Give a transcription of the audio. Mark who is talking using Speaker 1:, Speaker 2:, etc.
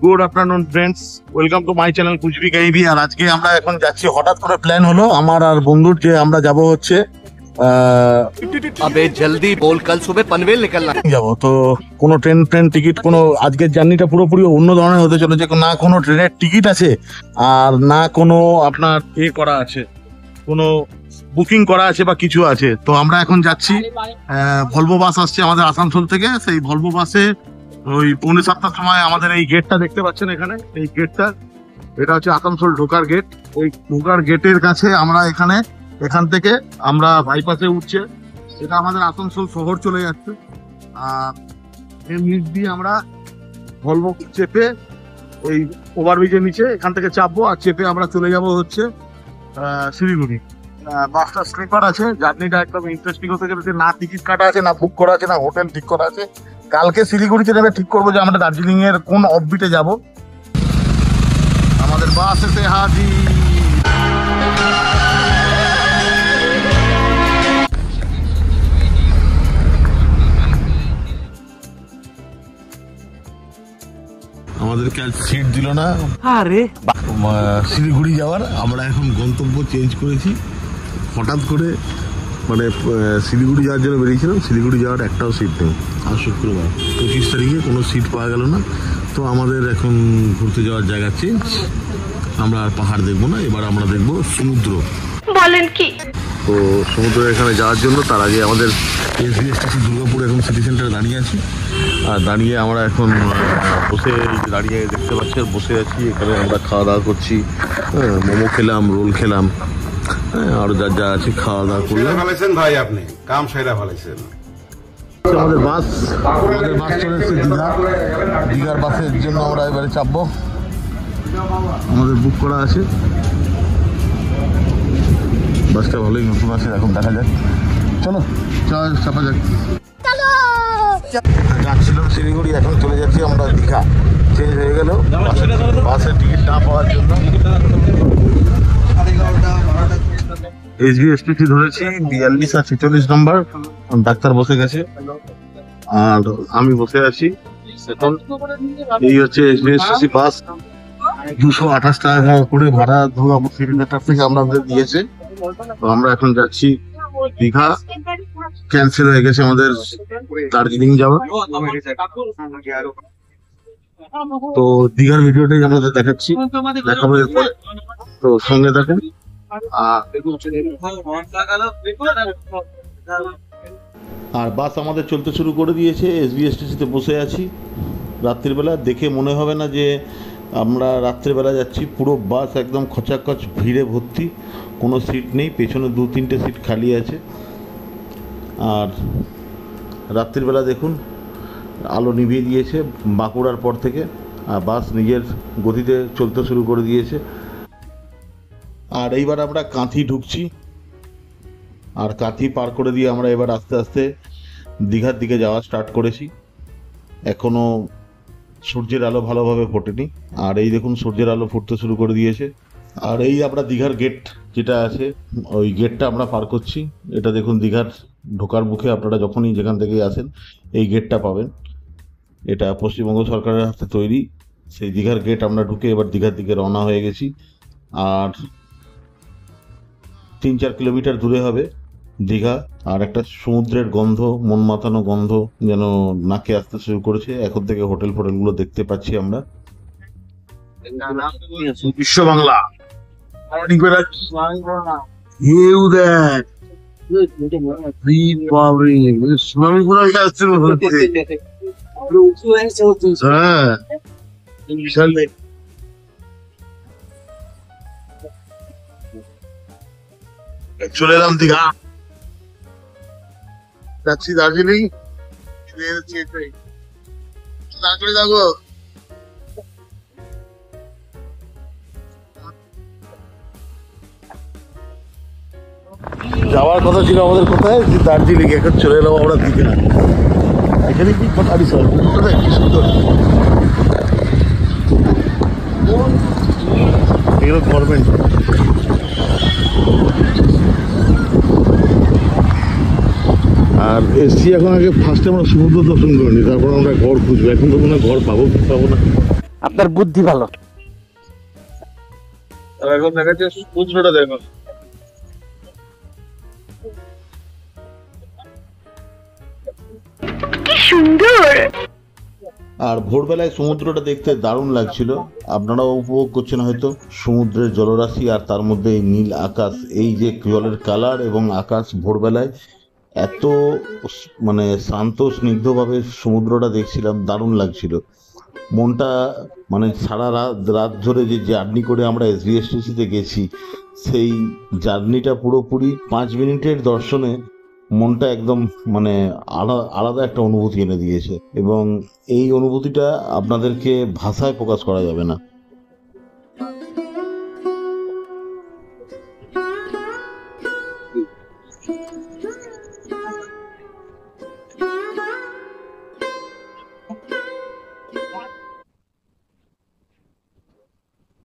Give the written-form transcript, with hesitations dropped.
Speaker 1: Good afternoon friends, welcome to my channel Kuchbi Kahibi. আর আজকে আমরা এখন যাচ্ছি, হঠাৎ করে প্ল্যান হলো আমার আর বন্ধুর যে আমরা যাব হচ্ছে
Speaker 2: अबे जल्दी बोल, कल सुबह पनवेल निकलना
Speaker 1: যাব। তো কোনো ট্রেন টিকিট, কোনো আজকের জার্নিটা পুরোপুরি অন্য ধরনের হতে চলেছে। না কোনো ট্রেনের টিকিট আছে, আর না কোনো আপনার করা আছে, কোনো বুকিং করা আছে বা কিছু আছে। তো আমরা এখন যাচ্ছি, ভলভো বাস আসছে আমাদের আসানসোল থেকে। সেই ভলভো বাসে ওই 7:45 সময় আমাদের এই গেটটা দেখতে পাচ্ছেন, এখানে এই গেটটা, এটা হচ্ছে আসানসোল ঢোকার গেট। ওই ঢোকার গেটের কাছে আমরা এখান থেকে আমরা বাইপাসে উঠছে, এটা আমাদের আসানসোল শহর চলে যাচ্ছে। আর এর নিচ দিয়ে আমরা ভলভো চেপে ওই ওভারব্রিজের নিচে এখান থেকে চাপবো, আর চেপে আমরা চলে যাব হচ্ছে শিলিগুড়ি। বাসটা স্লিপার আছে, জার্নিটা একদম ইন্টারেস্টিং হতে চলেছে। না টিকিট কাটা আছে, না বুক করা আছে, না হোটেল ঠিক করা আছে। কালকে শিলিগুড়িতে নেমে ঠিক করবো যে আমরা দার্জিলিং এর কোন অফবিটে যাব। আমাদের বাস এসে হাজির। আমাদেরকে আজ সিট দিল না শিলিগুড়ি যাওয়ার। আমরা এখন গন্তব্য চেঞ্জ করেছি হঠাৎ করে, মানে শিলিগুড়ি যাওয়ার জন্য বেরিয়েছিলাম, শিলিগুড়ি যাওয়ার একটাও সিট নেই। আর শুক্রবার 25 তারিখে কোনো সিট পাওয়া গেল না। তো আমাদের এখন ঘুরতে যাওয়ার জায়গা চেঞ্জ। আমরা আর পাহাড় দেখবো না, এবার আমরা দেখবো সমুদ্র।
Speaker 3: বলেন কি?
Speaker 1: তো সমুদ্রের এখানে যাওয়ার জন্য তার আগে আমাদের SBSTC দুর্গাপুর এখন সিটি সেন্টারে দাঁড়িয়ে আছি। আর দাঁড়িয়ে আমরা এখন বসে দাঁড়িয়ে দেখতে পাচ্ছি, আর বসে আছি এখানে। আমরা খাওয়া দাওয়া করছি, মোমো খেলাম, রোল খেলাম, আরো যা আছে খাওয়া দাওয়া করলাম।
Speaker 4: ভাই আপনি কাম সেরা ফেলেছেন।
Speaker 1: আমাদের বাস চলে এসেছে দীঘার বাসের জন্য আমরা এবারে চাপবো। আমাদের বুক করা আছে, বাসটা ভালোই নতুন আছে, এখন দেখা যাক। চলো চাপা যাক। যাচ্ছিলাম শিলিগুড়ি, এখন চলে যাচ্ছি আমরা দীঘা। চেঞ্জ হয়ে গেল বাসের টিকিট না পাওয়ার জন্য। SBSTC ধরেছি 42 আর 46 নম্বর। ডাক্তার বসে গেছে আর আমি বসে আছি এখন। এই হচ্ছে SBSTC বাস, 228 টাকা করে ভাড়া দুর্গাপুর সিটি সেন্টার থেকে আমাদের দিয়েছে। তো আমরা এখন যাচ্ছি দীঘা। ক্যান্সেল হয়ে গেছে আমাদের দার্জিলিং যাওয়া। তো দীঘার ভিডিওটাই আমাদের দেখাচ্ছি, দেখাবো এরপরে। তো সঙ্গে থাকুন। আর বাস আমাদের চলতে শুরু করে দিয়েছে। SBSTC-তে বসে আছি রাত্রিবেলা। দেখে মনে হবে না যে আমরা রাত্রিবেলা যাচ্ছি। পুরো বাস একদম খচাখচ ভিড়ে ভর্তি, কোনো সিট নেই, পেছনে 2-3টে সিট খালি আছে। আর রাত্রিবেলা দেখুন আলো নিভিয়ে দিয়েছে বাঁকুড়ার পর থেকে, আর বাস নিজের গতিতে চলতে শুরু করে দিয়েছে। আর এইবার আমরা কাঁথি ঢুকছি, আর কাঁথি পার করে দিয়ে আমরা এবার আস্তে আস্তে দীঘার দিকে যাওয়া স্টার্ট করেছি। এখনও সূর্যের আলো ভালোভাবে ফোটেনি, আর এই দেখুন সূর্যের আলো ফুটতে শুরু করে দিয়েছে। আর এই আমরা দীঘার গেট যেটা আছে, ওই গেটটা আমরা পার করছি। এটা দেখুন দীঘার ঢোকার মুখে, আপনারা যখনই যেখান থেকেই আসেন এই গেটটা পাবেন। এটা পশ্চিমবঙ্গ সরকারের হাতে তৈরি সেই দীঘার গেট। আমরা ঢুকে এবার দীঘার দিকে রওনা হয়ে গেছি। আর 3-4 কিলোমিটার দূরে হবে দীঘা। আর একটা সমুদ্রের গন্ধ, মন মাতানো গন্ধ যেন নাকে আসতে শুরু করেছে। এখন থেকে হোটেলগুলো দেখতে পাচ্ছি আমরা। বিশ্ব বাংলা চলে এলাম দীঘা, যাচ্ছি দার্জিলিং। দেখো যাওয়ার কথা ছিল আমাদের কোথায়, দার্জিলিং। এখন চলে এলাম আমরা দীঘা। এখানে কি কথা কি সুন্দর, এগুলো গভর্নমেন্ট। আর এসছি এখন, আগে ফার্স্টে আমরা সমুদ্র দর্শন করে নিই, তারপর আমরা ঘর খুঁজবো। এখন তো মনে হয় ঘর পাবো না।
Speaker 3: আপনার বুদ্ধি ভালো।
Speaker 5: এখন দেখাচ্ছে সমুদ্রটা দেখো।
Speaker 1: আর ভোরবেলায় সমুদ্রটা দেখতে দারুণ লাগছিল। আপনারাও উপভোগ করছেন হয়তো সমুদ্রের জলরাশি আর তার মধ্যে এই নীল আকাশ, এই যে জলের কালার এবং আকাশ ভোরবেলায় এত মানে শান্ত স্নিগ্ধভাবে সমুদ্রটা দেখছিলাম, দারুণ লাগছিল। মনটা মানে সারা রাত রাত ধরে যে জার্নি করে আমরা এসবিএসটিসিতে গেছি, সেই জার্নিটা পুরোপুরি 5 মিনিটের দর্শনে মনটা একদম মানে আলাদা একটা অনুভূতি এনে দিয়েছে, এবং এই অনুভূতিটা আপনাদেরকে ভাষায় প্রকাশ করা যাবে না।